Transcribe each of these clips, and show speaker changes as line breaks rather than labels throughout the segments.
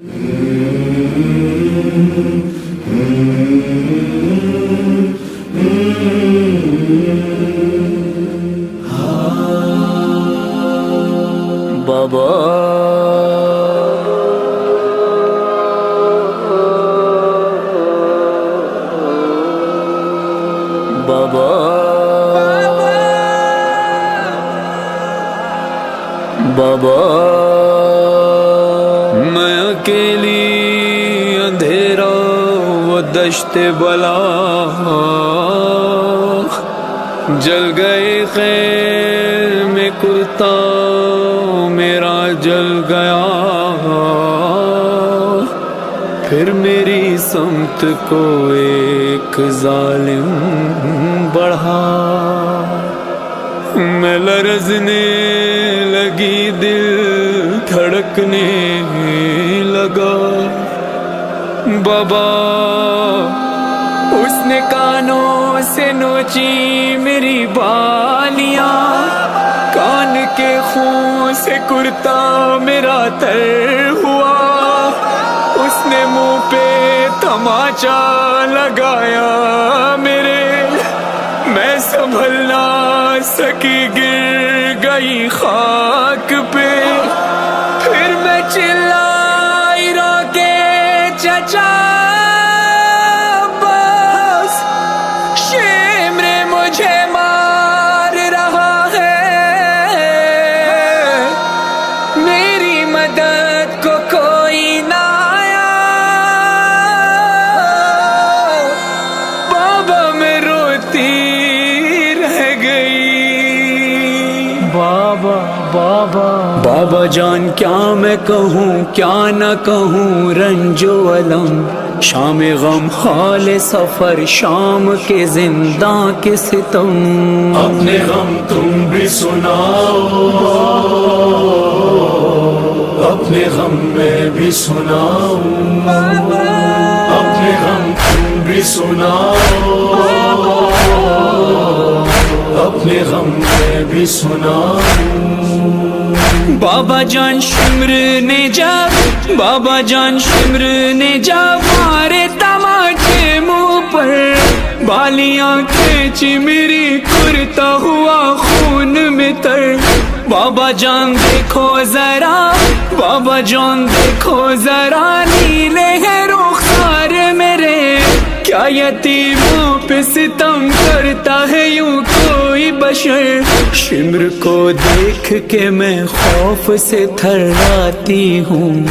بابا بابا بابا میں اکیلی اندھیرا وہ دشت بلا جل گئے خیر میں کرتا میرا جل گیا پھر میری سمت کو ایک ظالم بڑھا میں لرزنے لگی دل دھڑکنے لگا بابا اس نے کانوں سے نوچی میری بالیاں کان کے خون سے کرتا میرا تر ہوا اس نے منہ پہ تماچا لگایا میرے میں سنبھل نہ سکی گر گئی خاک پہ پھر میں چلائی رو کے چچا بس شمر مجھے مار رہا ہے میری مدد کو کوئی نہ آیا بابا میں روتی بابا بابا بابا جان کیا میں کہوں کیا نہ کہوں رنج و الم شام غم حال سفر شام کے زنداں کے ستم
اپنے غم تم بھی سناؤ اپنے غم میں بھی سناؤ اپنے غم تم بھی سناؤ اپنے غم میں بھی سناؤ
بابا جان شمر نے جب بابا جان شمر نے جب مارے تماچے منہ پر بالیاں کھینچی میری کرتا ہوا خون میں تر بابا جان دیکھو ذرا بابا جان دیکھو ذرا نیلے ہیں رخسار میرے کیا یتیموں پہ ستم کرتا ہے یوں کوئی بشر شمر کو دیکھ کے میں خوف سے تھراتی ہوں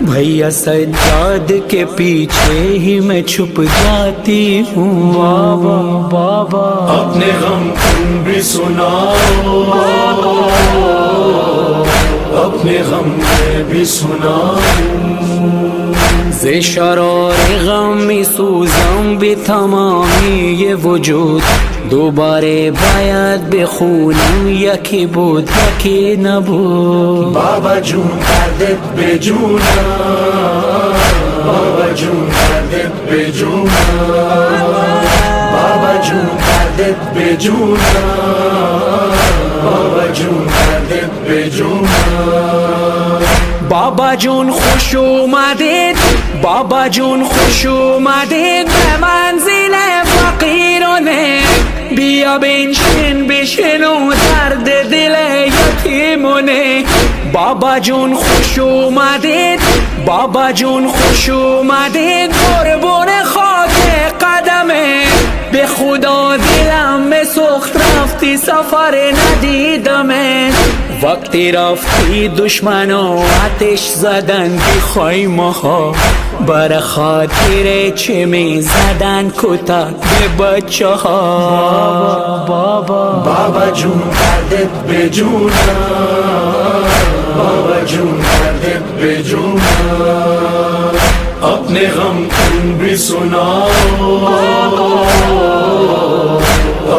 بھیا سجاد کے پیچھے ہی میں چھپ جاتی ہوں بابا بابا
اپنے غم تم بھی سناؤ اپنے غم میں بھی سناؤ
ز شرار غمی سوزم بھی تمامی یہ وجود دوبارے باید بخونم یکی بود یکی نبود
بابا جون دردت بے جونا بابا جون دردت بے جونا بابا جون دردت بے جونا بابا جون دردت بے جونا
بابا جون خوش اومدید بابا جون خوش اومدید به منزل فقیرانه بیا بنشین بشنو درد دل یتیمونه بابا جون خوش اومدید بابا جون خوش اومدید قربون خاک قدمه به خدا دلم سخت رفتی سفر ندیدمه وقتی رفتی دشمنا آتش زدن بی خیمه ها بر خاطر چه می زدن کتک به بچه ها بابا
بابا جون دردت بے جونا بابا جون دردت بے جونا اپنے غم تم بھی سناؤ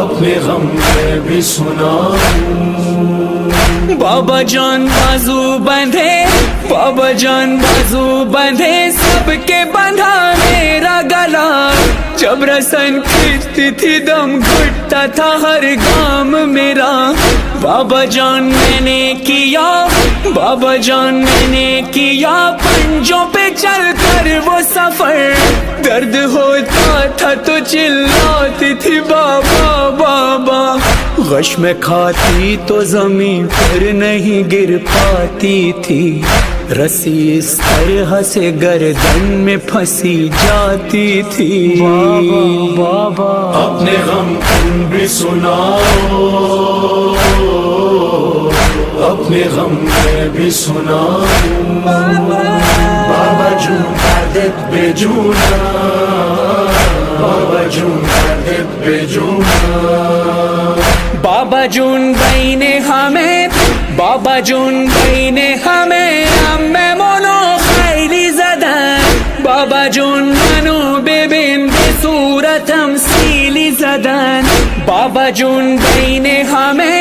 اپنے غم میں بھی سناؤ
بابا جان بازو بندھے بابا جان بازو بندھے سب کے بندھا میرا گلا جب رسن کھینچتی تھی دم گھٹتا تھا ہر گام میرا. بابا جان میں نے کیا، بابا جان میں نے کیا پنجوں پہ چل کر وہ سفر. درد ہوتا تھا تو چلاتی تھی بابا بابا. غش میں کھاتی تو زمین پر نہیں گر پاتی تھی. رسی اس طرح سے گردن میں پھنسی جاتی تھی. بابا
اپنے غم تم بھی سناؤ، اپنے غم میں بھی سناؤ. بابا جون درد بے جونا، بابا جون درد بے جونا.
بابا جون بھائی نے ہمیں، بابا جون بھائی نے ہمیں ہمیں مونو خیلی زدن. بابا جون منو ببین بے صورت تمثیلی زدن. بابا جون بھائی نے ہمیں،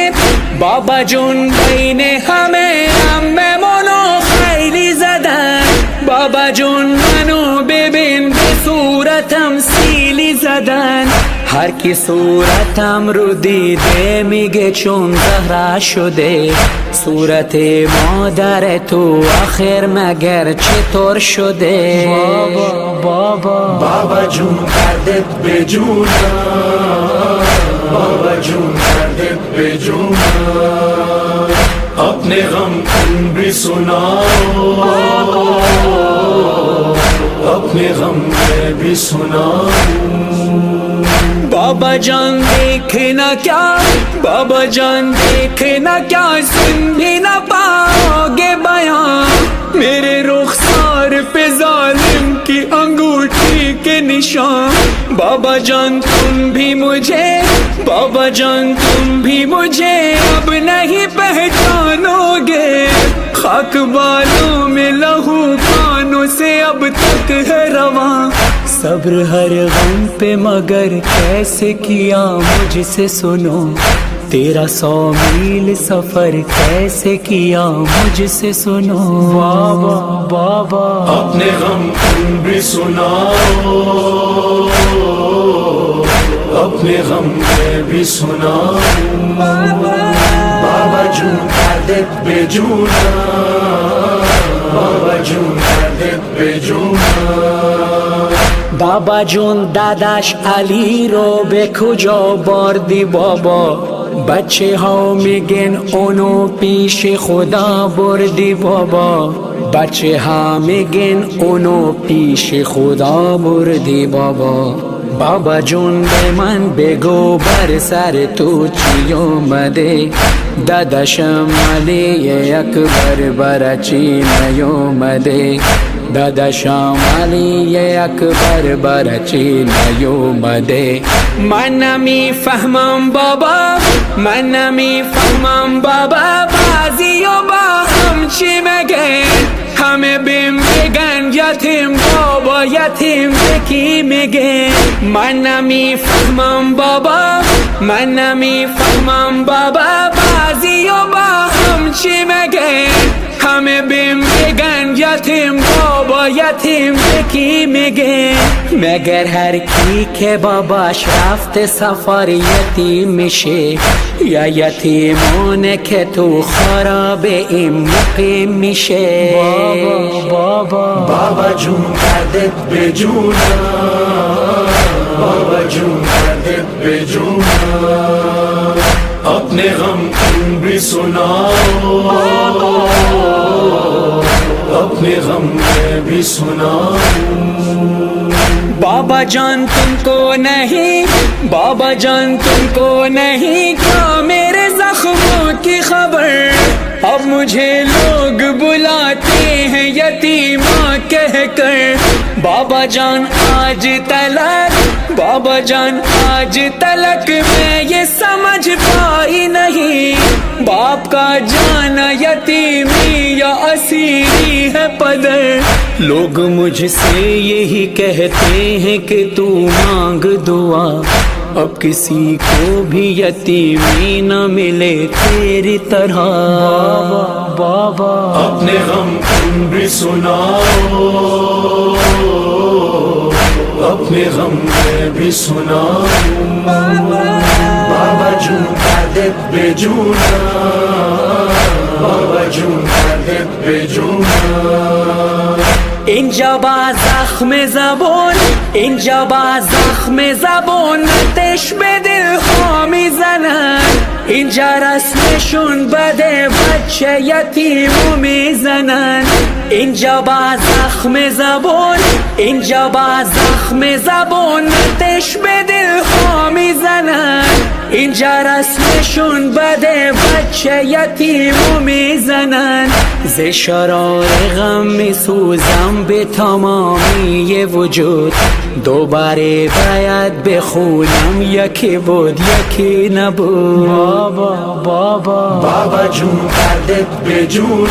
بابا جون بھائی نے ہمیں ہمیں مونو خیلی زدن. بابا جون منو ببین بے صورت تمثیلی زدن. هر کی صورتم رو دیده میگه چون زهره شده. صورت مادر تو آخر مگر چطور شده؟
بابا جون دردت به جونا، بابا جون دردت به جونا. اپنے غم تم بھی سناؤ، اپنے غم میں بھی سناؤ.
بابا جان دیکھنا کیا، بابا جان دیکھنا کیا، سن بھی نہ پاؤ گے بیان. میرے رخسار پہ ظالم کی انگوٹھی کے نشان. بابا جان تم بھی مجھے، بابا جان تم بھی مجھے اب نہیں پہچانو گے. خاک بالوں میں لہو کانوں سے اب تک ہے رواں. صبر ہر غم پہ مگر کیسے کیا مجھ سے سنو. تیرا 100 میل سفر کیسے کیا مجھ سے سنو. بابا
اپنے غم تم بھی سناؤ، اپنے غم میں بھی سناؤ. بابا جون دردت بے جونا، بابا جون دردت بے جونا.
بابا جون داداش علی رو به کجا بردی بابا؟ بچه ها میگن اونو پیش خدا بردی بابا. بچه ها میگن اونو پیش خدا بردی بابا. بابا جون به من بگو بر سر تو چی اومده؟ داداشم علی اکبر برا چی نیومده؟ داداشم علی اکبر برا چی نیومده؟ من نمیفهمم بابا، من نمیفهمم بابا، بعضی و با هم چی مگه؟ همه بیم بگن یتیم بابا، یتیم کی میگه؟ من نمیفهمم بابا، من نمیفهمم بابا، بعضی و با هم چی مگه؟ همه بیم بگن یتیم بابا، یتیم کی میگه؟ مگر هر کی که باباش رفته سفر یتیم میشه، یا یتیمونه که تو خراب این مقیم میشه؟
بابا جون دردت به جونا، بابا جون دردت به جونا. اپنے غم تم بھی سناؤ، اپنے غم میں بھی سناؤ.
بابا جان تم کو نہیں، بابا جان تم کو نہیں کیا میرے زخموں کی خبر؟ اب مجھے لوگ بلاتے ہیں یتیماں کہہ کر. بابا جان آج تلک، بابا جان آج تلک میں یہ سمجھ پائی نہیں، باپ کا جانا یتیمی یا اسیری ہے پدر. لوگ مجھ سے یہی کہتے ہیں کہ تو مانگ دعا، اب کسی کو بھی یتیمی نہ ملے تیری طرح. بابا
اپنے غم تم بھی سناؤ، اپنے اپنے غم میں بھی سناؤں بابا جون کا بے جونا بابا جون کا بے جونا
اینجا با زخم زبون اینجا با زخم زبون آتش به دل ها میزنن اینجا رسمشون بده بچه یتیمو میزنن اینجا با زخم زبون اینجا با زخم زبون آتش به دل ها میزنن اینجا رسمشون بده بچه یتیمو میزنن ز شرار غم میسوزم به تمامی وجود دوباره باید بخونم یکی بود یکی نبود
بابا جون کردت به جونا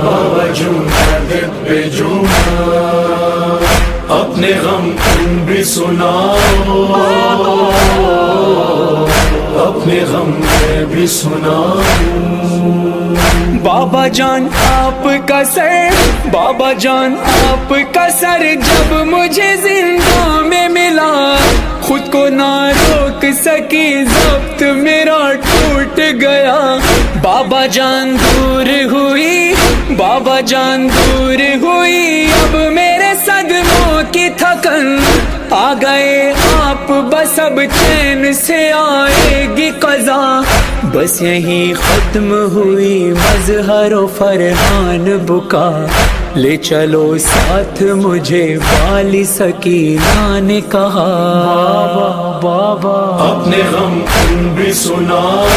بابا جون کردت به جونا اپنے غم تم بھی سناؤ اپنے غم میں بھی سناؤ
بابا جان آپ کا سر بابا جان آپ کا سر جب مجھے زندہ میں ملا خود کو نہ روک سکی ضبط میرا ٹوٹ گیا بابا جان دور ہوئی بابا جان دور ہوئی اب میرے صدموں کی تھکن آ گئے آپ بس اب چین سے آئے گی قضا بس یہیں ختم ہوئی مظہر و فرحان بکا لے چلو ساتھ مجھے والی سکینہ نے کہا بابا
اپنے غم تم بھی سناؤ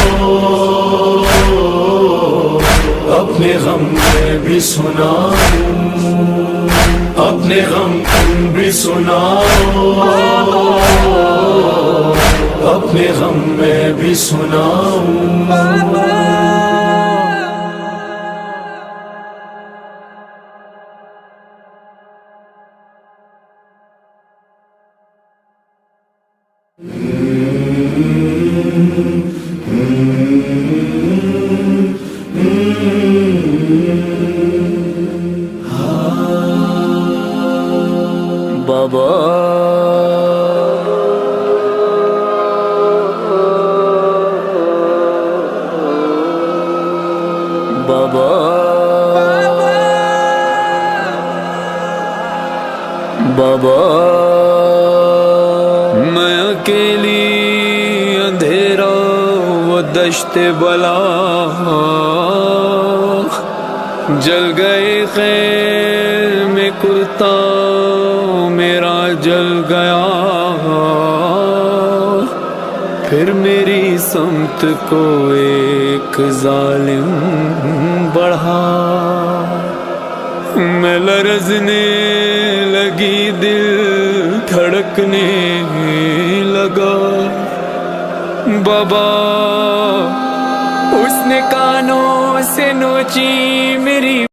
اپنے غم میں بھی سناؤ اپنے غم تم بھی سناؤ اپنے غم میں بھی سناؤ
بابا بابا بابا میں اکیلی اندھیرا وہ دشت بلا جل گئے خیر میں کرتا میرا جل گیا پھر میری سمت کو ایک ظالم بڑھا میں لرزنے لگی دل دھڑکنے لگا بابا اس نے کانوں سے نوچی میری